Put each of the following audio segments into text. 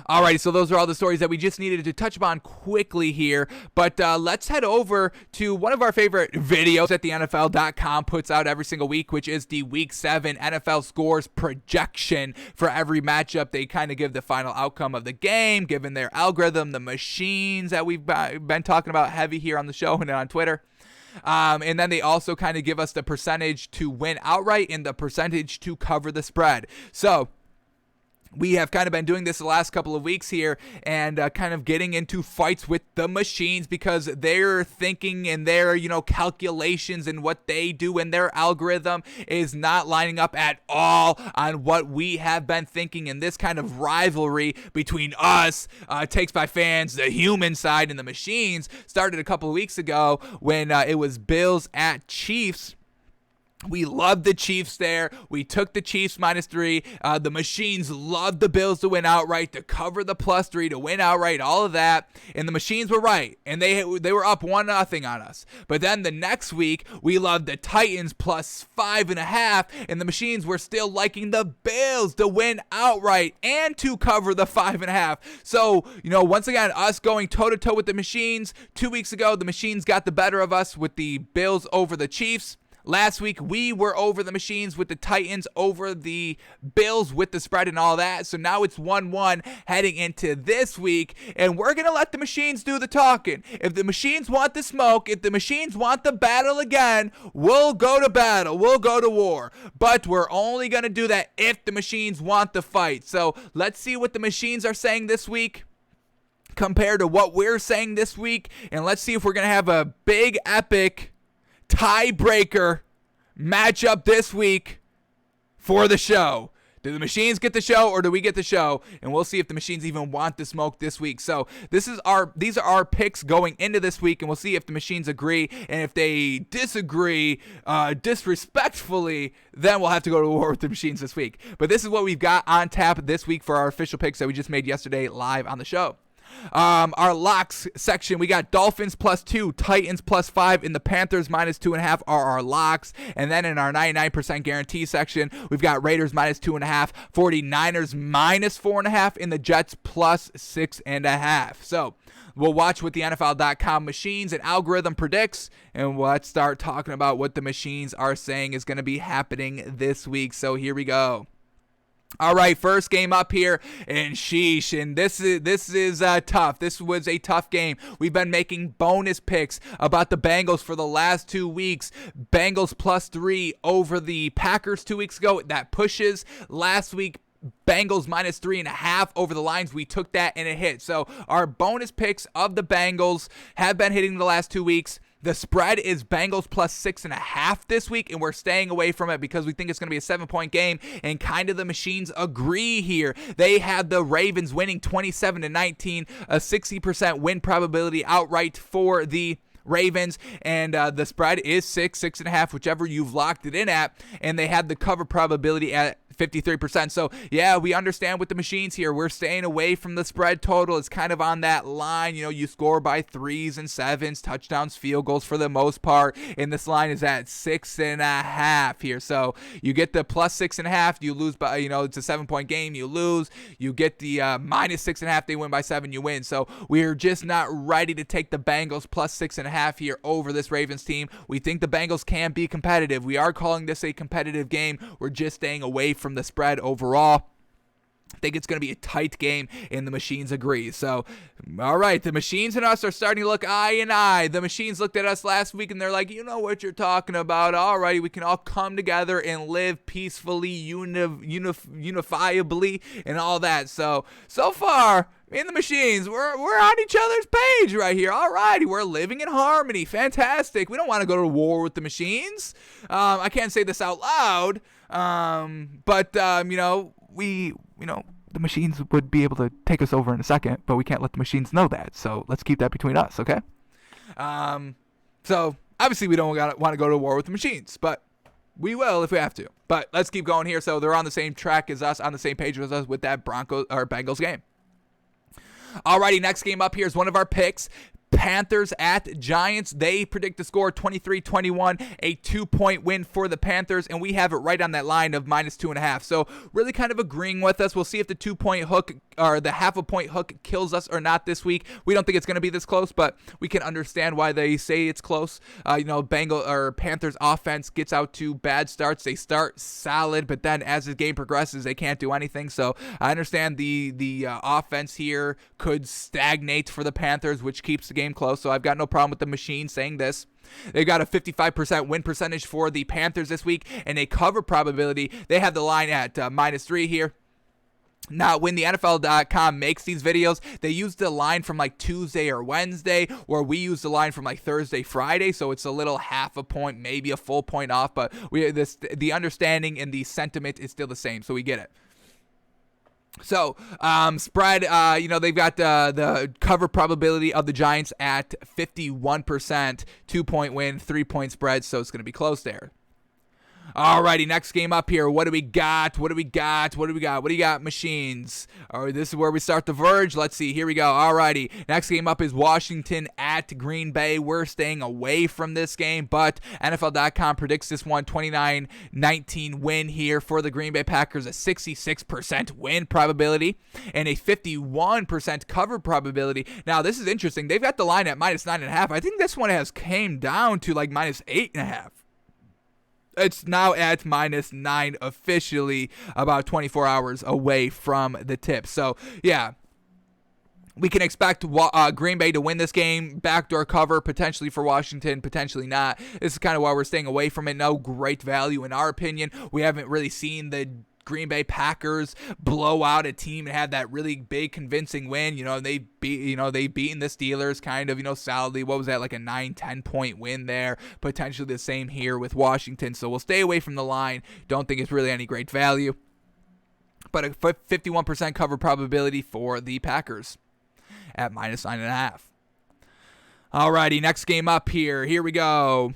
Alrighty, so those are all the stories that we just needed to touch upon quickly here. But let's head over to one of our favorite videos that the NFL.com puts out every single week, which is the Week 7 NFL scores projection for every matchup. They kind of give the final outcome of the game, given their algorithm, the machines that we've been talking about heavy here on the show and on Twitter. And then they also kind of give us the percentage to win outright and the percentage to cover the spread. So we have kind of been doing this the last couple of weeks here and kind of getting into fights with the machines because their thinking and their, calculations and what they do and their algorithm is not lining up at all on what we have been thinking. And this kind of rivalry between us, takes by fans, the human side, and the machines started a couple of weeks ago when it was Bills at Chiefs. We loved the Chiefs there. We took the Chiefs -3. The machines loved the Bills to win outright, to cover the +3, to win outright, all of that. And the machines were right. And they were up 1-0 on us. But then the next week, we loved the Titans +5.5. And the machines were still liking the Bills to win outright and to cover the 5.5. So, once again, us going toe-to-toe with the machines. 2 weeks ago, the machines got the better of us with the Bills over the Chiefs. Last week, we were over the machines with the Titans over the Bills with the spread and all that. So now it's 1-1 heading into this week. And we're going to let the machines do the talking. If the machines want the smoke, if the machines want the battle again, we'll go to battle. We'll go to war. But we're only going to do that if the machines want the fight. So let's see what the machines are saying this week compared to what we're saying this week. And let's see if we're going to have a big, epic tiebreaker matchup this week for the show. Do the machines get the show or do we get the show? And we'll see if the machines even want the smoke this week. So these are our picks going into this week, and we'll see if the machines agree. And if they disagree disrespectfully, then we'll have to go to war with the machines this week. But this is what we've got on tap this week for our official picks that we just made yesterday live on the show. Our locks section, we got Dolphins +2, Titans +5, and the Panthers -2.5 are our locks. And then in our 99% guarantee section, we've got Raiders -2.5, 49ers -4.5, and the Jets +6.5. So we'll watch what the NFL.com machines and algorithm predicts, and let's start talking about what the machines are saying is going to be happening this week. So here we go. All right, first game up here, and sheesh, and this is tough. This was a tough game. We've been making bonus picks about the Bengals for the last 2 weeks. Bengals +3 over the Packers 2 weeks ago. That pushes. Last week, Bengals -3.5 over the Lions. We took that and it hit. So our bonus picks of the Bengals have been hitting the last 2 weeks. The spread is Bengals +6.5 this week, and we're staying away from it because we think it's going to be a 7-point game, and kind of the machines agree here. They had the Ravens winning 27-19, a 60% win probability outright for the Ravens, and the spread is 6.5, whichever you've locked it in at, and they had the cover probability at 53%. So yeah, we understand with the machines here, we're staying away from the spread total. It's kind of on that line. You score by 3s and 7s, touchdowns, field goals for the most part, and this line is at 6.5 here. So you get the +6.5, you lose by, it's a 7-point game, you lose. You get the -6.5, they win by 7, you win. So we're just not ready to take the Bengals +6.5 here over this Ravens team. We think the Bengals can be competitive. We are calling this a competitive game. We're just staying away from the spread overall. I think it's going to be a tight game, and the machines agree. So, all right, the machines and us are starting to look eye in eye. The machines looked at us last week, and they're like, you know what you're talking about. All righty, we can all come together and live peacefully, unifiably, and all that. So far, me and the machines, we're on each other's page right here. All righty, we're living in harmony. Fantastic. We don't want to go to war with the machines. I can't say this out loud, but the machines would be able to take us over in a second, but we can't let the machines know that. So let's keep that between us, okay? So obviously we don't want to go to war with the machines, but we will if we have to. But let's keep going here. So they're on the same track as us, on the same page as us with that Bengals game. Alrighty, next game up here is one of our picks. Panthers at Giants. They predict the score 23-21, a 2-point win for the Panthers, and we have it right on that line of -2.5. So really kind of agreeing with us. We'll see if the 2-point hook or the half a point hook kills us or not this week. We don't think it's going to be this close, but we can understand why they say it's close. Panthers offense gets out to bad starts. They start solid, but then as the game progresses, they can't do anything. So I understand the offense here could stagnate for the Panthers, which keeps the game close. So I've got no problem with the machine saying this. They've got a 55% win percentage for the Panthers this week, and a cover probability. They have the line at -3 here. Now, when the NFL.com makes these videos, they use the line from like Tuesday or Wednesday, where we use the line from like Thursday, Friday, so it's a little half a point, maybe a full point off, but the understanding and the sentiment is still the same, so we get it. So, spread, they've got the cover probability of the Giants at 51%, 2-point win, 3-point spread, so it's going to be close there. Alrighty, next game up here. What do we got? What do you got, machines? This is where we start the verge. Let's see. Here we go. Alrighty. Next game up is Washington at Green Bay. We're staying away from this game, but NFL.com predicts this one 29-19 win here for the Green Bay Packers, a 66% win probability and a 51% cover probability. Now, this is interesting. They've got the line at -9.5. I think this one has came down to like -8.5. It's now at -9 officially, about 24 hours away from the tip. So, yeah, we can expect Green Bay to win this game. Backdoor cover, potentially for Washington, potentially not. This is kind of why we're staying away from it. No great value in our opinion. We haven't really seen the Green Bay Packers blow out a team and have that really big convincing win. They've beaten the Steelers kind of, solidly. What was that, like a 9-10 point win there? Potentially the same here with Washington. So we'll stay away from the line. Don't think it's really any great value. But a 51% cover probability for the Packers at -9.5. Alrighty, next game up here. Here we go.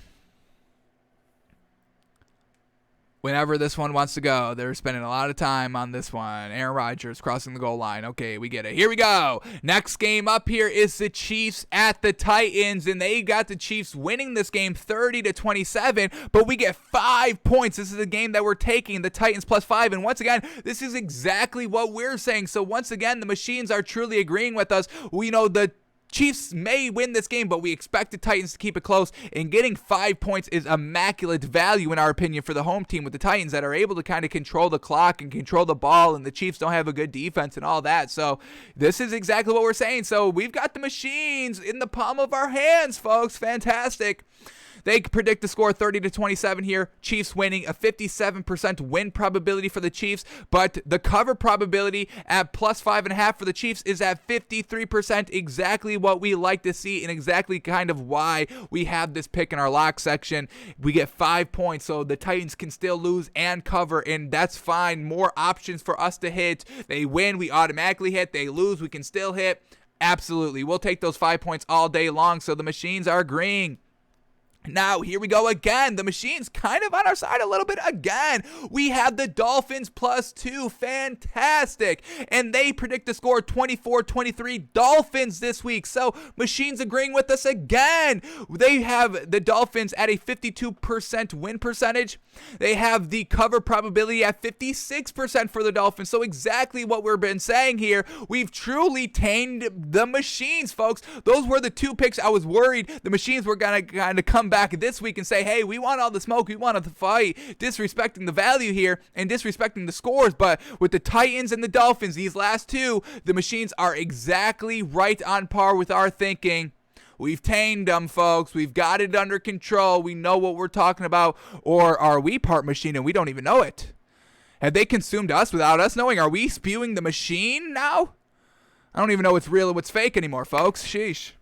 Whenever this one wants to go, they're spending a lot of time on this one. Aaron Rodgers crossing the goal line. Okay, we get it. Here we go. Next game up here is the Chiefs at the Titans, and they got the Chiefs winning this game 30-27, but we get 5 points. This is a game that we're taking, the Titans +5, and once again, this is exactly what we're saying. So once again, the machines are truly agreeing with us. We know the Chiefs may win this game, but we expect the Titans to keep it close, and getting 5 points is immaculate value in our opinion for the home team with the Titans that are able to kind of control the clock and control the ball, and the Chiefs don't have a good defense and all that. So this is exactly what we're saying. So we've got the machines in the palm of our hands, folks. Fantastic. They predict the score 30-27 here. Chiefs winning, a 57% win probability for the Chiefs, but the cover probability at +5.5 for the Chiefs is at 53%, exactly what we like to see and exactly kind of why we have this pick in our lock section. We get 5 points, so the Titans can still lose and cover, and that's fine. More options for us to hit. They win, we automatically hit. They lose, we can still hit. Absolutely. We'll take those 5 points all day long, so the machines are agreeing. Now, here we go again. The machine's kind of on our side a little bit again. We have the Dolphins +2. Fantastic. And they predict the score 24-23 Dolphins this week. So, machines agreeing with us again. They have the Dolphins at a 52% win percentage. They have the cover probability at 56% for the Dolphins. So, exactly what we've been saying here. We've truly tamed the machines, folks. Those were the 2 picks I was worried the machines were going to kind of come back this week and say, hey, we want all the smoke, we want the fight, disrespecting the value here and disrespecting the scores. But with the Titans and the Dolphins, these last 2, the machines are exactly right on par with our thinking. We've tamed them, folks. We've got it under control. We know what we're talking about. Or are we part machine and we don't even know it? Have they consumed us without us knowing? Are we spewing the machine now? I don't even know what's real and what's fake anymore, folks. Sheesh.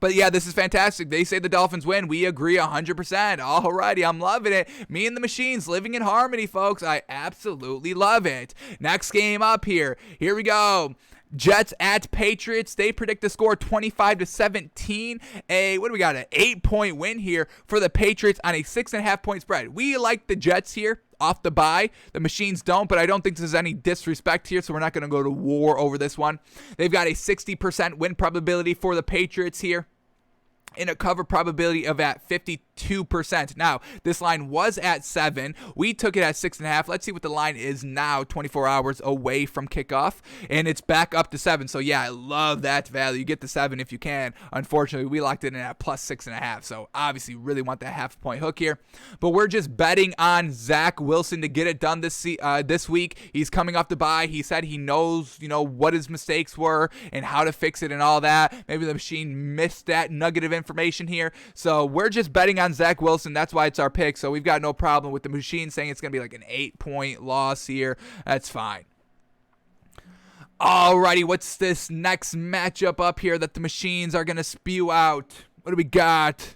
But yeah, this is fantastic. They say the Dolphins win. We agree 100%. Alrighty, I'm loving it. Me and the machines living in harmony, folks. I absolutely love it. Next game up here. Here we go. Jets at Patriots. They predict the score 25-17. What do we got? An 8-point win here for the Patriots on a 6.5 point spread. We like the Jets here. off the bye. The machines don't, but I don't think there's any disrespect here, so we're not going to go to war over this one. They've got a 60% win probability for the Patriots here, in a cover probability of at 52%. Now, this line was at 7. We took it at 6.5. Let's see what the line is now, 24 hours away from kickoff, and it's back up to 7. So, yeah, I love that value. Get the 7 if you can. Unfortunately, we locked it in at plus 6.5, so obviously really want that half-point hook here. But we're just betting on Zach Wilson to get it done this week. He's coming off the bye. He said he knows, what his mistakes were and how to fix it and all that. Maybe the machine missed that nugget of information here. So we're just betting on Zach Wilson. That's why it's our pick. So we've got no problem with the machine saying it's going to be like an 8-point loss here. That's fine. Alrighty, what's this next matchup up here that the machines are going to spew out? What do we got?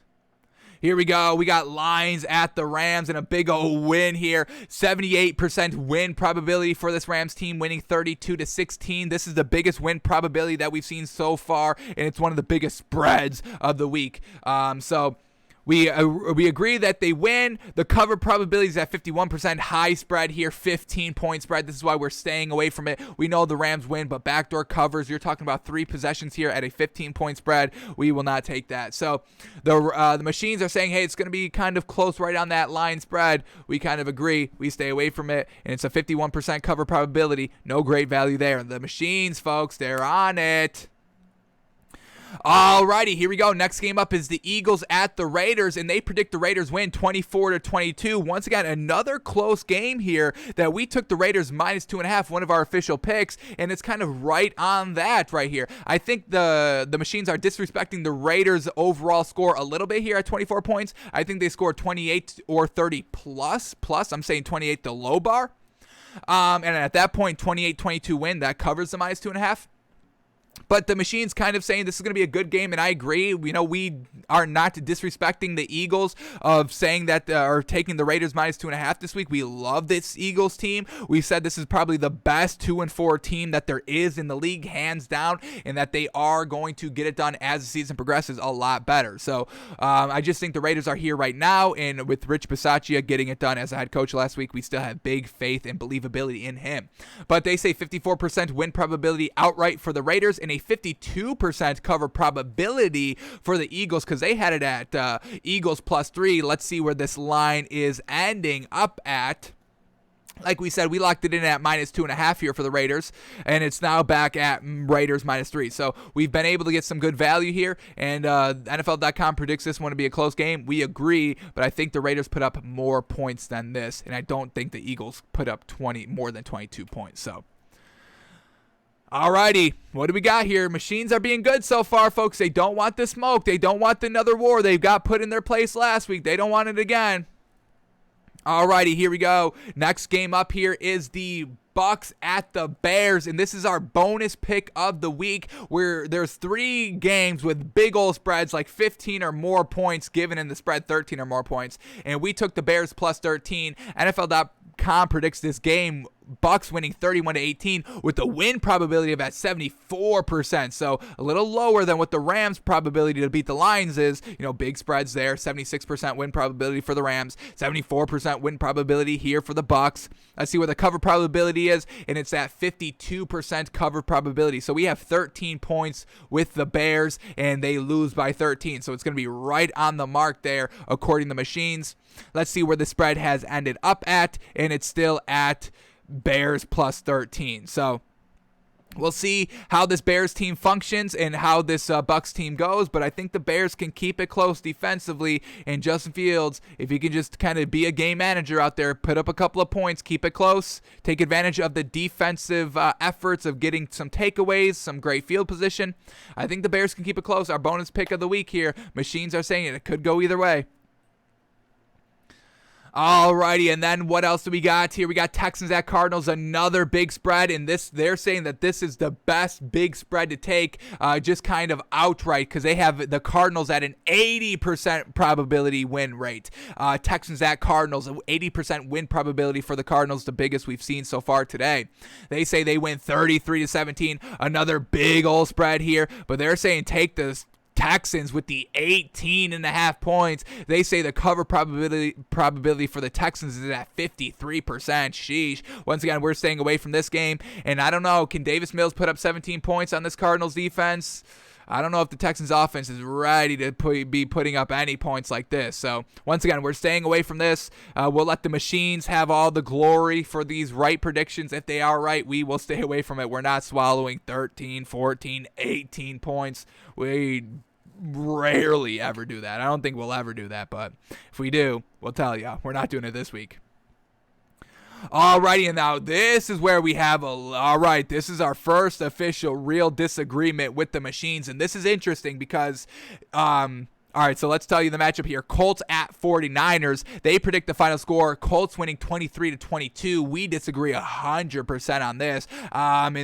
Here we go. We got Lions at the Rams and a big old win here. 78% win probability for this Rams team, winning 32-16. This is the biggest win probability that we've seen so far, and it's one of the biggest spreads of the week. We agree that they win. The cover probability is at 51%. High spread here, 15-point spread. This is why we're staying away from it. We know the Rams win, but backdoor covers, you're talking about 3 possessions here at a 15-point spread. We will not take that. So the machines are saying, hey, it's going to be kind of close right on that line spread. We kind of agree. We stay away from it, and it's a 51% cover probability. No great value there. The machines, folks, they're on it. Alrighty, here we go. Next game up is the Eagles at the Raiders, and they predict the Raiders win 24-22. Once again, another close game here that we took the Raiders minus 2.5, one of our official picks, and it's kind of right on that right here. I think the machines are disrespecting the Raiders' overall score a little bit here at 24 points. I think they scored 28 or 30 plus. I'm saying 28 the low bar. And at that point, 28-22 win. That covers the minus 2.5. But the machine's kind of saying this is going to be a good game, and I agree. We are not disrespecting the Eagles of saying that or taking the Raiders minus 2.5 this week. We love this Eagles team. We said this is probably the best 2-4 team that there is in the league, hands down, and that they are going to get it done as the season progresses a lot better. So I just think the Raiders are here right now, and with Rich Bisaccia getting it done as a head coach last week, we still have big faith and believability in him. But they say 54% win probability outright for the Raiders, and a 52% cover probability for the Eagles, because they had it at Eagles plus 3. Let's see where this line is ending up at. Like we said, we locked it in at minus 2.5 here for the Raiders, and it's now back at Raiders minus 3. So we've been able to get some good value here, and NFL.com predicts this one to be a close game. We agree, but I think the Raiders put up more points than this, and I don't think the Eagles put up more than 22 points. So alrighty, what do we got here? Machines are being good so far, folks. They don't want the smoke. They don't want another war. They got put in their place last week. They don't want it again. Alrighty, here we go. Next game up here is the Bucks at the Bears, and this is our bonus pick of the week, where there's 3 games with big old spreads, like 15 or more points given in the spread, 13 or more points, and we took the Bears plus 13. NFL.com predicts this game Bucks winning 31-18 with the win probability of at 74%. So a little lower than what the Rams probability to beat the Lions is. Big spreads there. 76% win probability for the Rams, 74% win probability here for the Bucks. Let's see where the cover probability is, and it's at 52% cover probability. So we have 13 points with the Bears, and they lose by 13. So it's going to be right on the mark there, according to the machines. Let's see where the spread has ended up at, and it's still at Bears plus 13. So we'll see how this Bears team functions and how this Bucks team goes, but I think the Bears can keep it close defensively, and Justin Fields, if he can just kind of be a game manager out there, put up a couple of points, keep it close, take advantage of the defensive efforts of getting some takeaways, some great field position, I think the Bears can keep it close. Our bonus pick of the week here, machines are saying it could go either way. Alrighty, and then what else do we got here? We got Texans at Cardinals, another big spread, and they're saying that this is the best big spread to take, just kind of outright, because they have the Cardinals at an 80% probability win rate. Texans at Cardinals, 80% win probability for the Cardinals, the biggest we've seen so far today. They say they win 33-17, another big old spread here, but they're saying take Texans with the 18.5 points. They say the cover probability for the Texans is at 53%. Sheesh. Once again, we're staying away from this game. And I don't know, can Davis Mills put up 17 points on this Cardinals defense? I don't know if the Texans offense is ready to be putting up any points like this. So, once again, we're staying away from this. We'll let the machines have all the glory for these right predictions. If they are right, we will stay away from it. We're not swallowing 13, 14, 18 points. We rarely ever do that. I don't think we'll ever do that, but if we do, we'll tell you. We're not doing it this week. Alrighty, and now this is where we have this is our first official real disagreement with the machines, and this is interesting because, alright, so let's tell you the matchup here. Colts at 49ers. They predict the final score. Colts winning 23-22. We disagree 100% on this. And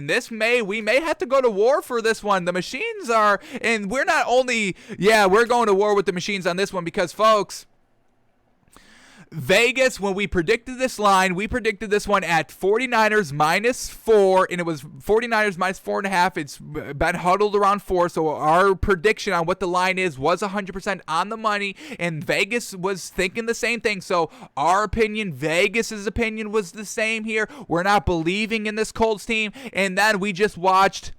we may have to go to war for this one. The machines are, and we're not only, we're going to war with the machines on this one because, folks, Vegas, when we predicted this line, we predicted this one at 49ers -4, and it was 49ers -4.5. It's been huddled around 4, so our prediction on what the line is was 100% on the money, and Vegas was thinking the same thing. So our opinion, Vegas's opinion was the same here. We're not believing in this Colts team, and then we just watched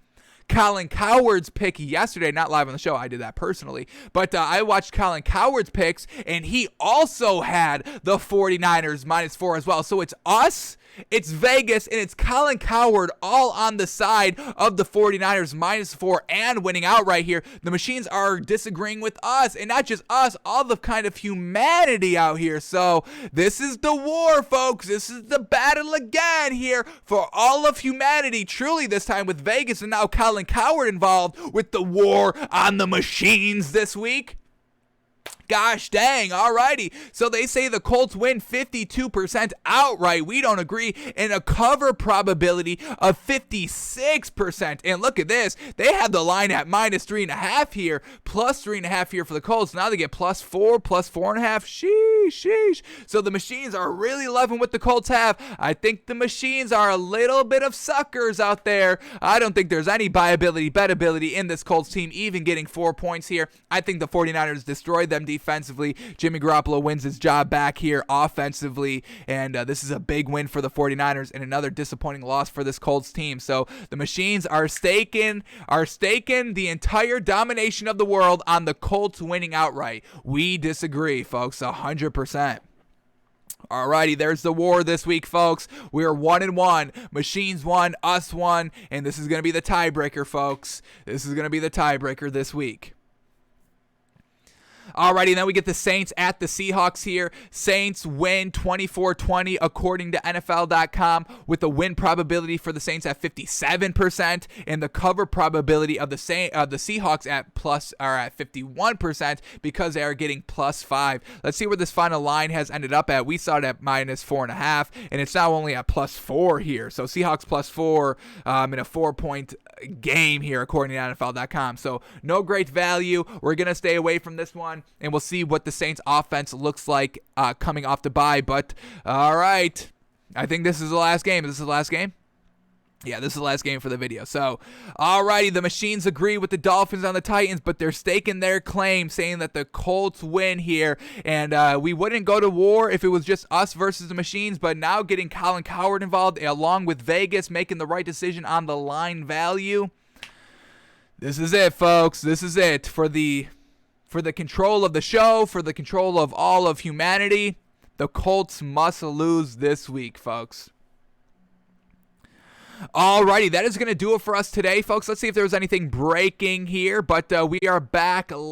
Colin Cowherd's pick yesterday, not live on the show, I did that personally, but I watched Colin Cowherd's picks, and he also had the 49ers -4 as well. So it's us, it's Vegas, and it's Colin Cowherd all on the side of the 49ers -4 and winning outright here. The machines are disagreeing with us, and not just us, all the kind of humanity out here. So this is the war, folks. This is the battle again here for all of humanity, truly this time with Vegas and now Colin Cowherd involved with the war on the machines this week. Gosh dang, alrighty. So they say the Colts win 52% outright. We don't agree. And a cover probability of 56%. And look at this. They have the line at -3.5 here, +3.5 here for the Colts. Now they get +4, +4.5. Sheesh. So the machines are really loving what the Colts have. I think the machines are a little bit of suckers out there. I don't think there's any bettability in this Colts team, even getting 4 points here. I think the 49ers destroyed them defensively. Jimmy Garoppolo wins his job back here offensively, and this is a big win for the 49ers and another disappointing loss for this Colts team. So the machines are staking the entire domination of the world on the Colts winning outright. We disagree, folks, 100%. Alrighty, there's the war this week, folks. We're 1-1. Machines won, us won, and this is going to be the tiebreaker, folks. This is going to be the tiebreaker this week. Alrighty, then we get the Saints at the Seahawks here. Saints win 24-20 according to NFL.com, with the win probability for the Saints at 57% and the cover probability of the Seahawks at 51% because they are getting +5. Let's see where this final line has ended up at. We saw it at -4.5, and it's now only at +4 here. So Seahawks +4 in a 4-point game here according to NFL.com. So no great value. We're going to stay away from this one, and we'll see what the Saints offense looks like coming off the bye. But all right, I think this is the last game. Is this the last game? Yeah, this is the last game for the video. So, alrighty, the machines agree with the Dolphins on the Titans, but they're staking their claim, saying that the Colts win here. And we wouldn't go to war if it was just us versus the machines, but now getting Colin Cowherd involved, along with Vegas making the right decision on the line value. This is it, folks. This is it for the control of the show, for the control of all of humanity. The Colts must lose this week, folks. Alrighty, that is going to do it for us today, folks. Let's see if there was anything breaking here, but we are back